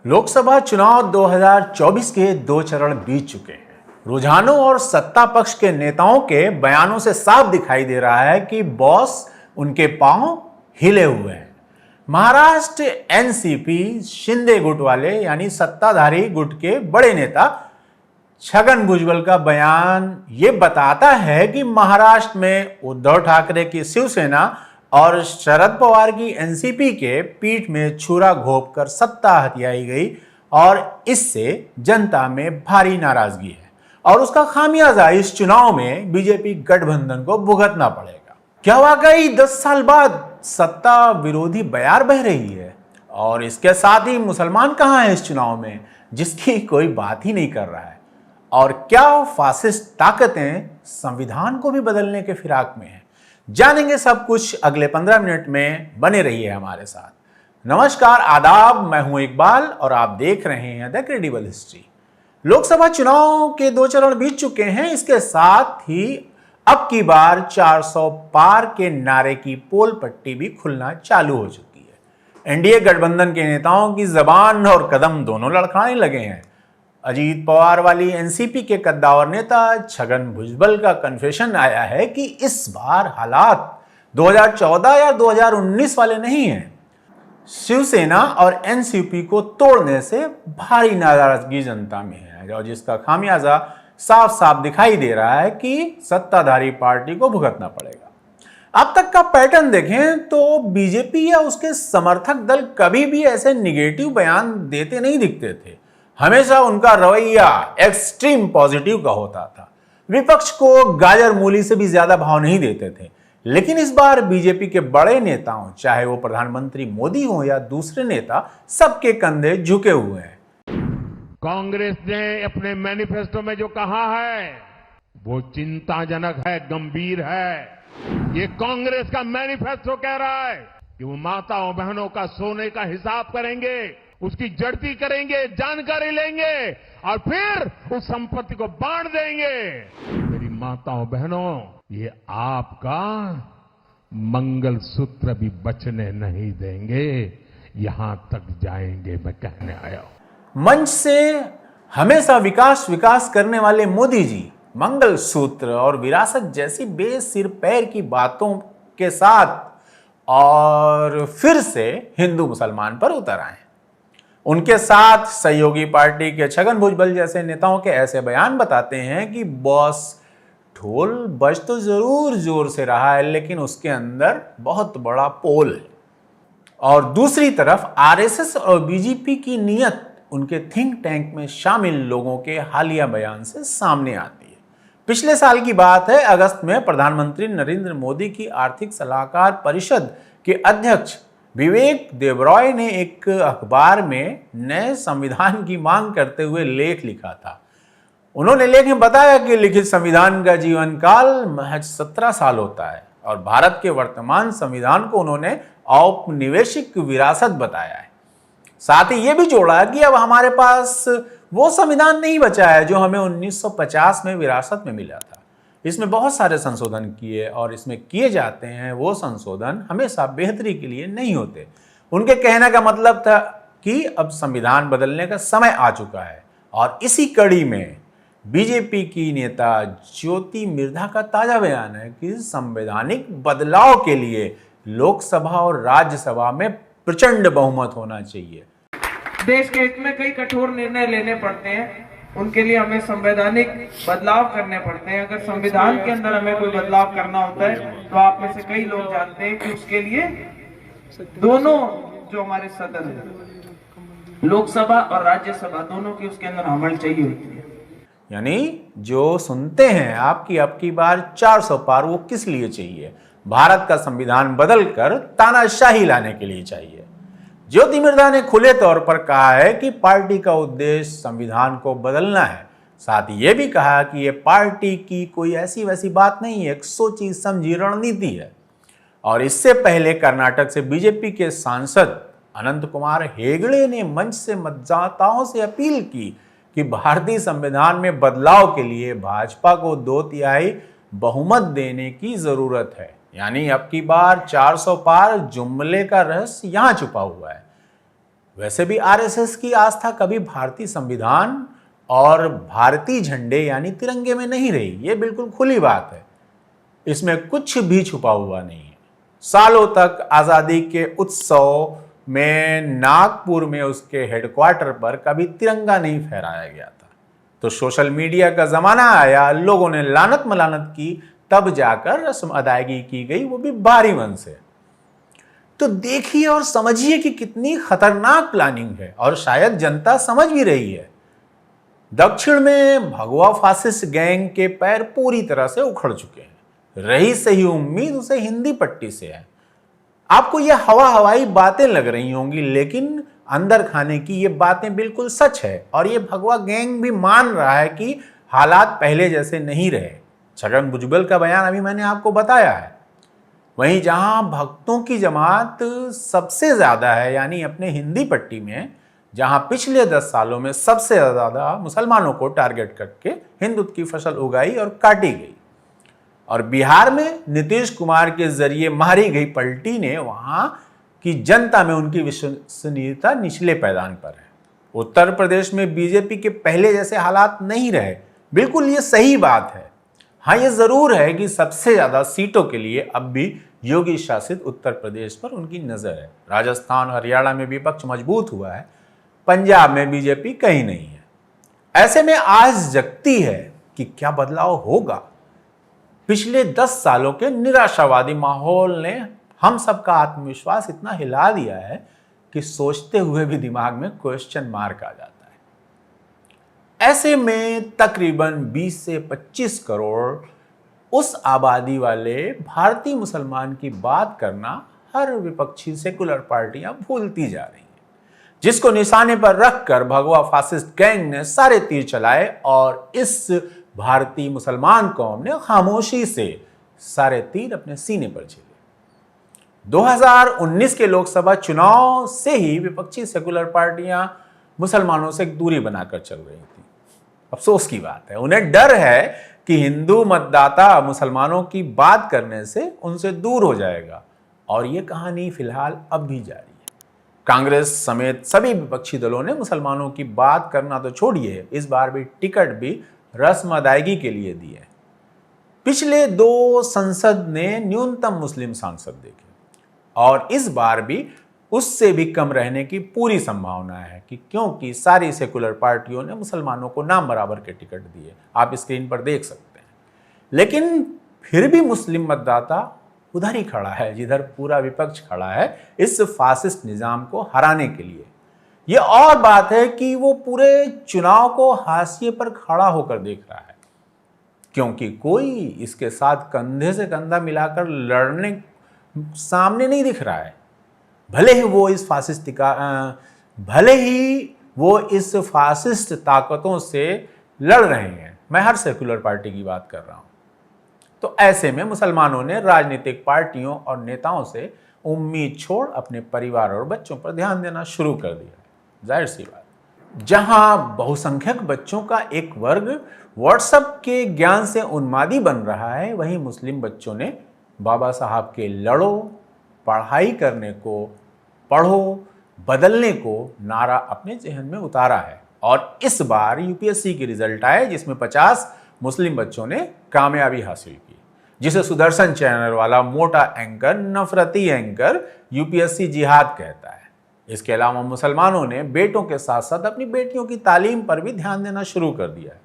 लोकसभा चुनाव 2024 के 2 चरण बीत चुके हैं। रुझानों और सत्ता पक्ष के नेताओं के बयानों से साफ दिखाई दे रहा है कि बॉस उनके पांव हिले हुए हैं। महाराष्ट्र एनसीपी शिंदे गुट वाले यानी सत्ताधारी गुट के बड़े नेता छगन भुजबल का बयान ये बताता है कि महाराष्ट्र में उद्धव ठाकरे की शिवसेना और शरद पवार की एनसीपी के पीठ में छुरा घोंपकर सत्ता हथियाई गई और इससे जनता में भारी नाराजगी है और उसका खामियाजा इस चुनाव में बीजेपी गठबंधन को भुगतना पड़ेगा। क्या वाकई 10 साल बाद सत्ता विरोधी बयार बह रही है? और इसके साथ ही मुसलमान कहां है इस चुनाव में, जिसकी कोई बात ही नहीं कर रहा है? और क्या फासिस्ट ताकतें संविधान को भी बदलने के फिराक में हैं? जानेंगे सब कुछ अगले 15 मिनट में। बने रहिए हमारे साथ। नमस्कार, आदाब, मैं हूं इकबाल और आप देख रहे हैं द क्रेडिबल हिस्ट्री। लोकसभा चुनाव के 2 चरण बीत चुके हैं। इसके साथ ही अब की बार 400 पार के नारे की पोल पट्टी भी खुलना चालू हो चुकी है। एनडीए गठबंधन के नेताओं की जबान और कदम दोनों लड़खड़ाने लगे हैं। अजीत पवार वाली एनसीपी के कद्दावर नेता छगन भुजबल का कन्फेशन आया है कि इस बार हालात 2014 या 2019 वाले नहीं हैं। शिवसेना और एनसीपी को तोड़ने से भारी नाराजगी जनता में है और जिसका खामियाजा साफ साफ दिखाई दे रहा है कि सत्ताधारी पार्टी को भुगतना पड़ेगा। अब तक का पैटर्न देखें तो बीजेपी या उसके समर्थक दल कभी भी ऐसे निगेटिव बयान देते नहीं दिखते थे। हमेशा उनका रवैया एक्सट्रीम पॉजिटिव का होता था। विपक्ष को गाजर मूली से भी ज्यादा भाव नहीं देते थे। लेकिन इस बार बीजेपी के बड़े नेताओं, चाहे वो प्रधानमंत्री मोदी हो या दूसरे नेता, सबके कंधे झुके हुए हैं। कांग्रेस ने अपने मैनिफेस्टो में जो कहा है वो चिंताजनक है, गंभीर है। ये कांग्रेस का मैनिफेस्टो कह रहा है कि वो माताओं बहनों का सोने का हिसाब करेंगे, उसकी जड़ती करेंगे, जानकारी लेंगे और फिर उस संपत्ति को बांट देंगे। मेरी माताओं बहनों, ये आपका मंगलसूत्र भी बचने नहीं देंगे, यहां तक जाएंगे, मैं कहने आया हूं। मंच से हमेशा विकास विकास करने वाले मोदी जी मंगलसूत्र और विरासत जैसी बेसिर पैर की बातों के साथ और फिर से हिंदू मुसलमान पर उतर आए। उनके साथ सहयोगी पार्टी के छगन भुजबल जैसे नेताओं के ऐसे बयान बताते हैं कि बॉस, ढोल बज तो जरूर जोर से रहा है लेकिन उसके अंदर बहुत बड़ा पोल है। और दूसरी तरफ आरएसएस और बीजेपी की नीयत उनके थिंक टैंक में शामिल लोगों के हालिया बयान से सामने आती है। पिछले साल की बात है, अगस्त में प्रधानमंत्री नरेंद्र मोदी की आर्थिक सलाहकार परिषद के अध्यक्ष विवेक देबरॉय ने एक अखबार में नए संविधान की मांग करते हुए लेख लिखा था। उन्होंने लेख में बताया कि लिखित संविधान का जीवन काल महज 17 साल होता है और भारत के वर्तमान संविधान को उन्होंने औपनिवेशिक विरासत बताया है। साथ ही यह भी जोड़ा कि अब हमारे पास वो संविधान नहीं बचा है जो हमें 1950 में विरासत में मिला था। इसमें बहुत सारे संशोधन किए और इसमें किए जाते हैं वो संशोधन हमेशा बेहतरी के लिए नहीं होते। उनके कहने का मतलब था कि अब संविधान बदलने का समय आ चुका है। और इसी कड़ी में बीजेपी की नेता ज्योति मिर्धा का ताजा बयान है कि संवैधानिक बदलाव के लिए लोकसभा और राज्यसभा में प्रचंड बहुमत होना चाहिए। देश के हित में कई कठोर निर्णय लेने पड़ते हैं, उनके लिए हमें संवैधानिक बदलाव करने पड़ते हैं। अगर संविधान के अंदर हमें कोई बदलाव करना होता है तो आप में से कई लोग जानते हैं कि उसके लिए दोनों जो हमारे सदन है, लोकसभा और राज्यसभा, दोनों की उसके अंदर हमल चाहिए होती है। यानी जो सुनते हैं आपकी अब की बार 400 पार, वो किस लिए चाहिए? भारत का संविधान बदलकर तानाशाही लाने के लिए चाहिए। ज्योति मिर्धा ने खुले तौर पर कहा है कि पार्टी का उद्देश्य संविधान को बदलना है। साथ ही यह भी कहा कि यह पार्टी की कोई ऐसी वैसी बात नहीं है, एक सोची समझी रणनीति है। और इससे पहले कर्नाटक से बीजेपी के सांसद अनंत कुमार हेगड़े ने मंच से मतदाताओं से अपील की कि भारतीय संविधान में बदलाव के लिए भाजपा को 2/3 बहुमत देने की जरूरत है। यानी अब की बार 400 पार जुमले का रहस्य यहां छुपा हुआ है। वैसे भी आरएसएस की आस्था कभी भारतीय संविधान और भारतीय झंडे यानी तिरंगे में नहीं रही, ये बिल्कुल खुली बात है। इसमें कुछ भी छुपा हुआ नहीं है। सालों तक आजादी के उत्सव में नागपुर में उसके हेडक्वार्टर पर कभी तिरंगा नहीं फहराया गया था। तो सोशल मीडिया का जमाना आया, लोगों ने लानत मलानत की, तब जाकर रस्म अदायगी की गई, वो भी भारी मन से। तो देखिए और समझिए कि कितनी खतरनाक प्लानिंग है, और शायद जनता समझ भी रही है। दक्षिण में भगवा फासिस्ट गैंग के पैर पूरी तरह से उखड़ चुके हैं। रही सही उम्मीद उसे हिंदी पट्टी से है। आपको ये हवाई बातें लग रही होंगी, लेकिन अंदर खाने की ये बातें बिल्कुल सच है। और ये भगवा गैंग भी मान रहा है कि हालात पहले जैसे नहीं रहे। छगन भुजबल का बयान अभी मैंने आपको बताया है। वहीं जहां भक्तों की जमात सबसे ज्यादा है, यानी अपने हिंदी पट्टी में, जहां पिछले 10 सालों में सबसे ज्यादा मुसलमानों को टारगेट करके हिंदुत्व की फसल उगाई और काटी गई, और बिहार में नीतीश कुमार के जरिए मारी गई पलटी ने वहां की जनता में उनकी विश्वसनीयता निचले पैदान पर है। उत्तर प्रदेश में बीजेपी के पहले जैसे हालात नहीं रहे, बिल्कुल ये सही बात है। हाँ, ये जरूर है कि सबसे ज्यादा सीटों के लिए अब भी योगी शासित उत्तर प्रदेश पर उनकी नजर है। राजस्थान, हरियाणा में विपक्ष मजबूत हुआ है, पंजाब में बीजेपी कहीं नहीं है। ऐसे में आज जगती है कि क्या बदलाव होगा। पिछले 10 सालों के निराशावादी माहौल ने हम सबका आत्मविश्वास इतना हिला दिया है कि सोचते हुए भी दिमाग में क्वेश्चन मार्क आ जाता है। ऐसे में तकरीबन 20 से 25 करोड़ उस आबादी वाले भारतीय मुसलमान की बात करना हर विपक्षी सेकुलर पार्टियां भूलती जा रही हैं, जिसको निशाने पर रखकर भगवा फासिस्ट गैंग ने सारे तीर चलाए, और इस भारतीय मुसलमान कौम ने खामोशी से सारे तीर अपने सीने पर झेले। 2019 के लोकसभा चुनाव से ही विपक्षी सेकुलर पार्टियां मुसलमानों से एक दूरी बनाकर चल रही थी। अफसोस की बात है, उन्हें डर है कि हिंदू मतदाता मुसलमानों की बात करने से उनसे दूर हो जाएगा, और यह कहानी फिलहाल अब भी जारी है। कांग्रेस समेत सभी विपक्षी दलों ने मुसलमानों की बात करना तो छोड़िए, इस बार भी टिकट भी रस्म अदायगी के लिए दी है। पिछले 2 संसद ने न्यूनतम मुस्लिम सांसद देखे, और इस बार भी उससे भी कम रहने की पूरी संभावना है, कि क्योंकि सारी सेकुलर पार्टियों ने मुसलमानों को नाम बराबर के टिकट दिए, आप स्क्रीन पर देख सकते हैं। लेकिन फिर भी मुस्लिम मतदाता उधर ही खड़ा है जिधर पूरा विपक्ष खड़ा है, इस फासिस्ट निजाम को हराने के लिए। यह और बात है कि वो पूरे चुनाव को हाशिए पर खड़ा होकर देख रहा है, क्योंकि कोई इसके साथ कंधे से कंधा मिलाकर लड़ने सामने नहीं दिख रहा है। भले ही वो इस फासिस्ट ताकतों से लड़ रहे हैं, मैं हर सेकुलर पार्टी की बात कर रहा हूं। तो ऐसे में मुसलमानों ने राजनीतिक पार्टियों और नेताओं से उम्मीद छोड़ अपने परिवार और बच्चों पर ध्यान देना शुरू कर दिया। जाहिर सी बात, जहां बहुसंख्यक बच्चों का एक वर्ग व्हाट्सएप के ज्ञान से उन्मादी बन रहा है, वहीं मुस्लिम बच्चों ने बाबा साहब के लड़ो, पढ़ाई करने को, पढ़ो, बदलने को नारा अपने जहन में उतारा है। और इस बार यूपीएससी के रिजल्ट आए, जिसमें 50 मुस्लिम बच्चों ने कामयाबी हासिल की, जिसे सुदर्शन चैनल वाला मोटा एंकर, नफरती एंकर यूपीएससी जिहाद कहता है। इसके अलावा मुसलमानों ने बेटों के साथ साथ अपनी बेटियों की तालीम पर भी ध्यान देना शुरू कर दिया है।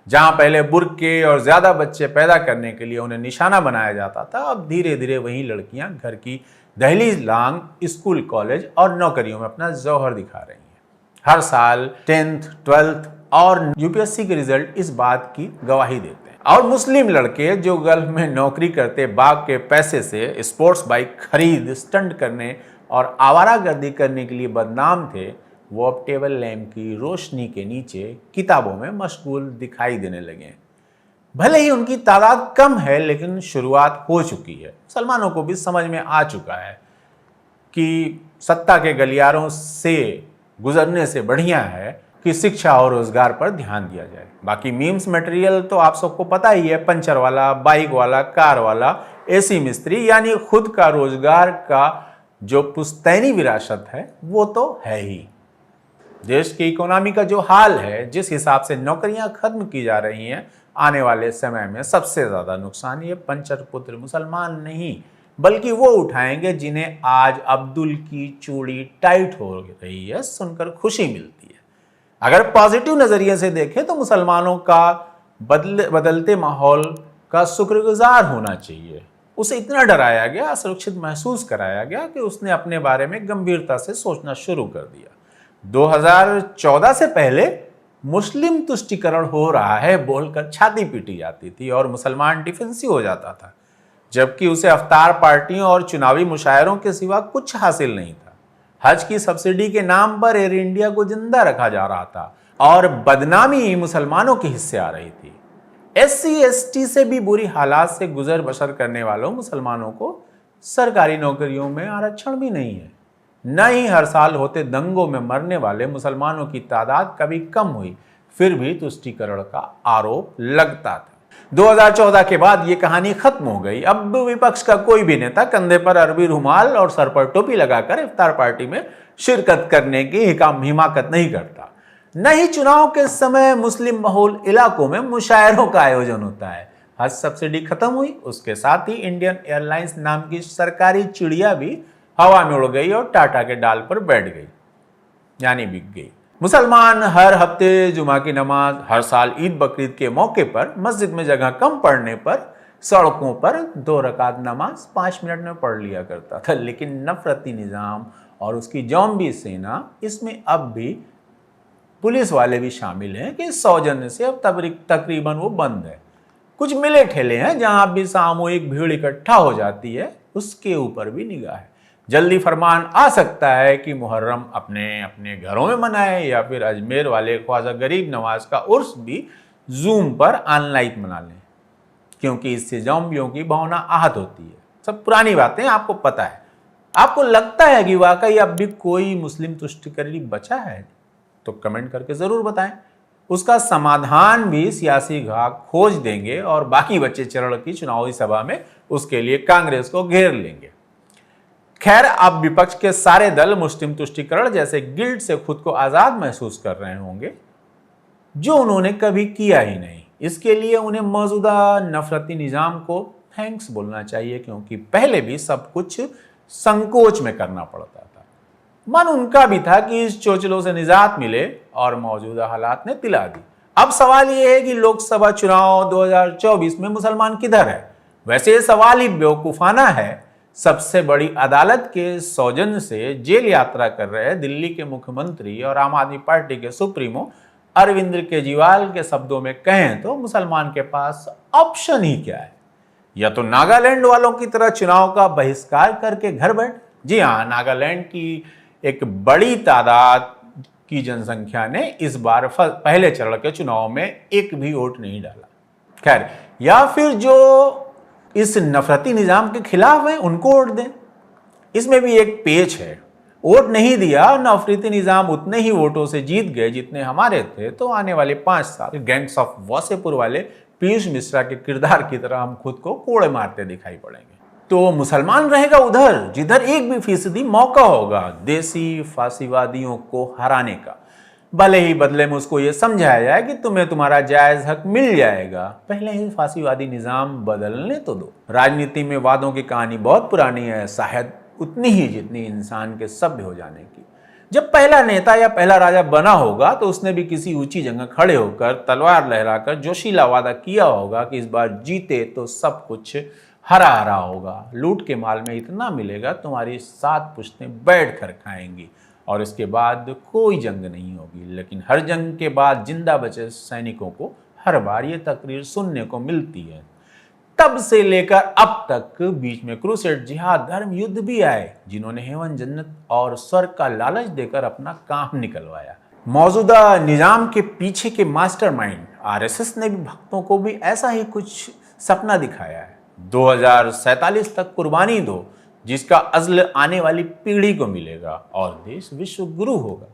जहां पहले बुर्के और ज्यादा बच्चे पैदा करने के लिए उन्हें निशाना बनाया जाता था, अब धीरे धीरे वही लड़कियां घर की दहलीज लांग स्कूल, कॉलेज और नौकरियों में अपना जौहर दिखा रही हैं। हर साल 10th, 12th और यूपीएससी के रिजल्ट इस बात की गवाही देते हैं। और मुस्लिम लड़के जो गल्फ में नौकरी करते बाप के पैसे से स्पोर्ट्स बाइक खरीद, स्टंट करने और आवारागर्दी करने के लिए बदनाम थे, वो अब टेबल लैंप की रोशनी के नीचे किताबों में मशगूल दिखाई देने लगे। भले ही उनकी तादाद कम है, लेकिन शुरुआत हो चुकी है। मुसलमानों को भी समझ में आ चुका है कि सत्ता के गलियारों से गुजरने से बढ़िया है कि शिक्षा और रोजगार पर ध्यान दिया जाए। बाकी मीम्स मटेरियल तो आप सबको पता ही है, पंचर वाला, बाइक वाला, कार वाला, एसी मिस्त्री, यानी खुद का रोजगार का जो पुश्तैनी विरासत है वो तो है ही। देश की इकोनॉमी का जो हाल है, जिस हिसाब से नौकरियां खत्म की जा रही हैं, आने वाले समय में सबसे ज्यादा नुकसान ये पंचर पुत्र मुसलमान नहीं बल्कि वो उठाएंगे जिन्हें आज अब्दुल की चूड़ी टाइट हो रही है सुनकर खुशी मिलती है। अगर पॉजिटिव नजरिए से देखें तो मुसलमानों का बदलते माहौल का शुक्रगुजार होना चाहिए। उसे इतना डराया गया, असुरक्षित महसूस कराया गया कि उसने अपने बारे में गंभीरता से सोचना शुरू कर दिया। 2014 से पहले मुस्लिम तुष्टीकरण हो रहा है बोलकर छाती पीटी जाती थी और मुसलमान डिफेंसिव हो जाता था, जबकि उसे अफ्तार पार्टियों और चुनावी मुशायरों के सिवा कुछ हासिल नहीं था। हज की सब्सिडी के नाम पर एयर इंडिया को जिंदा रखा जा रहा था और बदनामी मुसलमानों के हिस्से आ रही थी। SC/ST से भी बुरी हालात से गुजर बसर करने वालों मुसलमानों को सरकारी नौकरियों में आरक्षण भी नहीं है। न ही हर साल होते दंगों में मरने वाले मुसलमानों की तादाद कभी कम हुई, फिर भी तुष्टीकरण का आरोप लगता था। 2014 के बाद ये कहानी खत्म हो गई। अब विपक्ष का कोई भी नेता कंधे पर अरबी रुमाल और सर पर टोपी लगाकर इफ्तार पार्टी में शिरकत करने की हिमाकत नहीं करता। न ही चुनाव के समय मुस्लिम बहुल इलाकों में मुशायरों का आयोजन होता है। हज सब्सिडी खत्म हुई, उसके साथ ही इंडियन एयरलाइंस नाम की सरकारी चिड़िया भी हवा में उड़ गई और टाटा के डाल पर बैठ गई, यानी बिक गई। मुसलमान हर हफ्ते जुमा की नमाज, हर साल ईद बकरीद के मौके पर मस्जिद में जगह कम पड़ने पर सड़कों पर 2 रकात नमाज 5 मिनट में पढ़ लिया करता था। लेकिन नफरती निजाम और उसकी जॉम्बी सेना, इसमें अब भी पुलिस वाले भी शामिल हैं कि सौजन्य से अब तकरीबन वो बंद है। कुछ मिले ठेले हैं जहां भी सामूहिक भीड़ इकट्ठा हो जाती है, उसके ऊपर भी निगाह है। जल्दी फरमान आ सकता है कि मुहर्रम अपने अपने घरों में मनाए या फिर अजमेर वाले ख्वाजा गरीब नवाज का उर्स भी जूम पर ऑनलाइन मना लें, क्योंकि इससे जॉम्बियों की भावना आहत होती है। सब पुरानी बातें आपको पता है। आपको लगता है कि वाकई अब भी कोई मुस्लिम तुष्टिकरण बचा है तो कमेंट करके जरूर बताएं। उसका समाधान भी सियासी घाक खोज देंगे और बाकी बच्चे चरण की चुनावी सभा में उसके लिए कांग्रेस को घेर लेंगे। खैर, अब विपक्ष के सारे दल मुस्लिम तुष्टीकरण जैसे गिल्ट से खुद को आजाद महसूस कर रहे होंगे, जो उन्होंने कभी किया ही नहीं। इसके लिए उन्हें मौजूदा नफरती निजाम को थैंक्स बोलना चाहिए, क्योंकि पहले भी सब कुछ संकोच में करना पड़ता था। मन उनका भी था कि इस चोचलों से निजात मिले और मौजूदा हालात ने दिला दी। अब सवाल यह है कि लोकसभा चुनाव 2024 में मुसलमान किधर है? वैसे ये सवाल ही बेवकूफाना है। सबसे बड़ी अदालत के सौजन्य से जेल यात्रा कर रहे दिल्ली के मुख्यमंत्री और आम आदमी पार्टी के सुप्रीमो अरविंद केजरीवाल के शब्दों में कहें तो मुसलमान के पास ऑप्शन ही क्या है? या तो नागालैंड वालों की तरह चुनाव का बहिष्कार करके घर बैठ। जी हाँ, नागालैंड की एक बड़ी तादाद की जनसंख्या ने इस बार पहले चरण के चुनाव में एक भी वोट नहीं डाला। खैर, या फिर जो इस नफरती निजाम के खिलाफ हैं उनको वोट दें। इसमें भी एक पेच है। वोट नहीं दिया और नफरती निजाम उतने ही वोटों से जीत गए जितने हमारे थे, तो आने वाले 5 साल गैंग्स ऑफ वासेपुर वाले पीयूष मिश्रा के किरदार की तरह हम खुद को कोड़े मारते दिखाई पड़ेंगे। तो मुसलमान रहेगा उधर जिधर 1% मौका होगा देसी फांसीवादियों को हराने का। भले ही बदले में उसको यह समझाया जाए कि तुम्हें तुम्हारा जायज हक मिल जाएगा, पहले ही फांसीवादी निजाम बदलने तो दो। राजनीति में वादों की कहानी बहुत पुरानी है, शायद उतनी ही जितनी इंसान के सभ्य हो जाने की। जब पहला नेता या पहला राजा बना होगा तो उसने भी किसी ऊंची जगह खड़े होकर तलवार लहराकर जोशीला वादा किया होगा कि इस बार जीते तो सब कुछ हरा हरा होगा, लूट के माल में इतना मिलेगा तुम्हारी 7 पुश्तें बैठ कर खाएंगी और इसके बाद कोई जंग नहीं होगी। लेकिन हर जंग के बाद जिंदा बचे सैनिकों को हर बार ये तकरीर सुनने को मिलती है। तब से लेकर अब तक बीच में क्रूसेड, जिहाद, धर्म युद्ध भी आए जिन्होंने हेवन, जन्नत और स्वर्ग का लालच देकर अपना काम निकलवाया। मौजूदा निजाम के पीछे के मास्टरमाइंड आरएसएस ने भी भक्तों को भी ऐसा ही कुछ सपना दिखाया है। 2047 तक कुर्बानी दो जिसका अज़्ल आने वाली पीढ़ी को मिलेगा और देश विश्व गुरु होगा।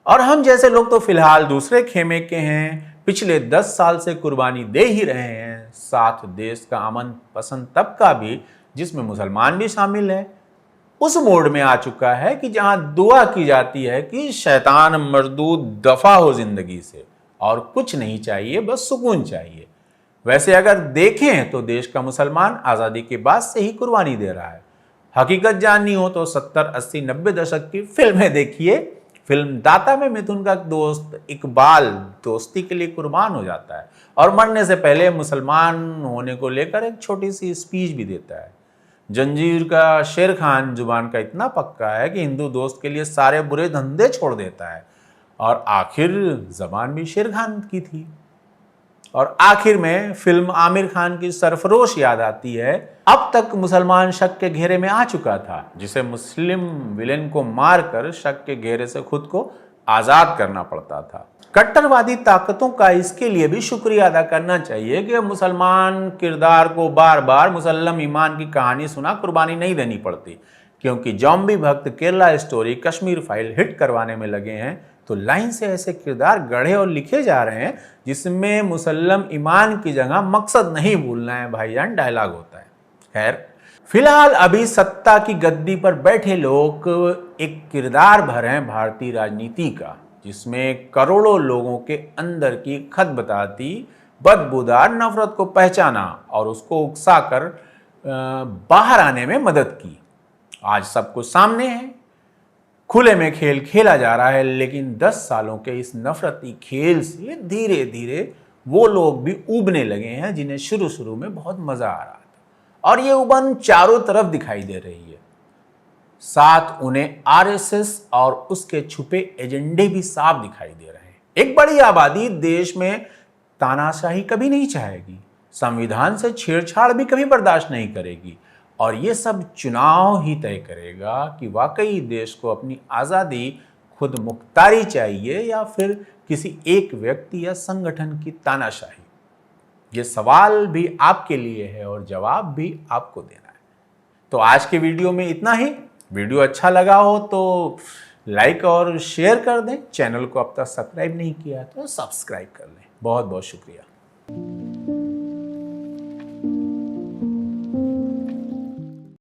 और हम जैसे लोग तो फिलहाल दूसरे खेमे के हैं, पिछले 10 साल से कुर्बानी दे ही रहे हैं। साथ देश का अमन पसंद तबका भी, जिसमें मुसलमान भी शामिल है, उस मोड में आ चुका है कि जहां दुआ की जाती है कि शैतान मर्दूद दफा हो जिंदगी से और कुछ नहीं चाहिए, बस सुकून चाहिए। वैसे अगर देखें तो देश का मुसलमान आज़ादी के बाद से ही कुर्बानी दे रहा है। हकीकत जाननी हो तो 70, 80, 90 दशक की फिल्में देखिए। फिल्म दाता में मिथुन का दोस्त इकबाल दोस्ती के लिए कुर्बान हो जाता है और मरने से पहले मुसलमान होने को लेकर एक छोटी सी स्पीच भी देता है। जंजीर का शेर खान जुबान का इतना पक्का है कि हिंदू दोस्त के लिए सारे बुरे धंधे छोड़ देता है। और आखिर जबान भी शेर खान की थी। और आखिर में फिल्म आमिर खान की सरफरोश याद आती है। अब तक मुसलमान शक के घेरे में आ चुका था, जिसे मुस्लिम विलेन को मारकर शक के घेरे से खुद को आजाद करना पड़ता था। कट्टरवादी ताकतों का इसके लिए भी शुक्रिया अदा करना चाहिए कि मुसलमान किरदार को बार बार मुसल्लम ईमान की कहानी सुना कुर्बानी नहीं देनी पड़ती, क्योंकि जॉम्बी भक्त, Kerala story, Kashmir file hit करवाने में लगे हैं तो लाइन से ऐसे किरदार गढ़े और लिखे जा रहे हैं जिसमें मुसल्लम ईमान की जगह मकसद नहीं भूलना है भाईजान डायलॉग होता है। खैर, फिलहाल अभी सत्ता की गद्दी पर बैठे लोग एक किरदार भर हैं भारतीय राजनीति का, जिसमें करोड़ों लोगों के अंदर की खत बताती बदबूदार नफरत को पहचाना और उसको उकसाकर बाहर आने में मदद की। आज सब कुछ सामने है, खुले में खेल खेला जा रहा है, लेकिन 10 सालों के इस नफरती खेल से धीरे धीरे वो लोग भी उबने लगे हैं जिन्हें शुरू शुरू में बहुत मजा आ रहा था, और ये उबन चारों तरफ दिखाई दे रही है। साथ उन्हें आरएसएस और उसके छुपे एजेंडे भी साफ दिखाई दे रहे हैं। एक बड़ी आबादी देश में तानाशाही कभी नहीं चाहेगी, संविधान से छेड़छाड़ भी कभी बर्दाश्त नहीं करेगी, और ये सब चुनाव ही तय करेगा कि वाकई देश को अपनी आज़ादी खुद मुख्तारी चाहिए या फिर किसी एक व्यक्ति या संगठन की तानाशाही। ये सवाल भी आपके लिए है और जवाब भी आपको देना है। तो आज के वीडियो में इतना ही। वीडियो अच्छा लगा हो तो लाइक और शेयर कर दें। चैनल को अब तक सब्सक्राइब नहीं किया तो सब्सक्राइब कर लें। बहुत बहुत शुक्रिया।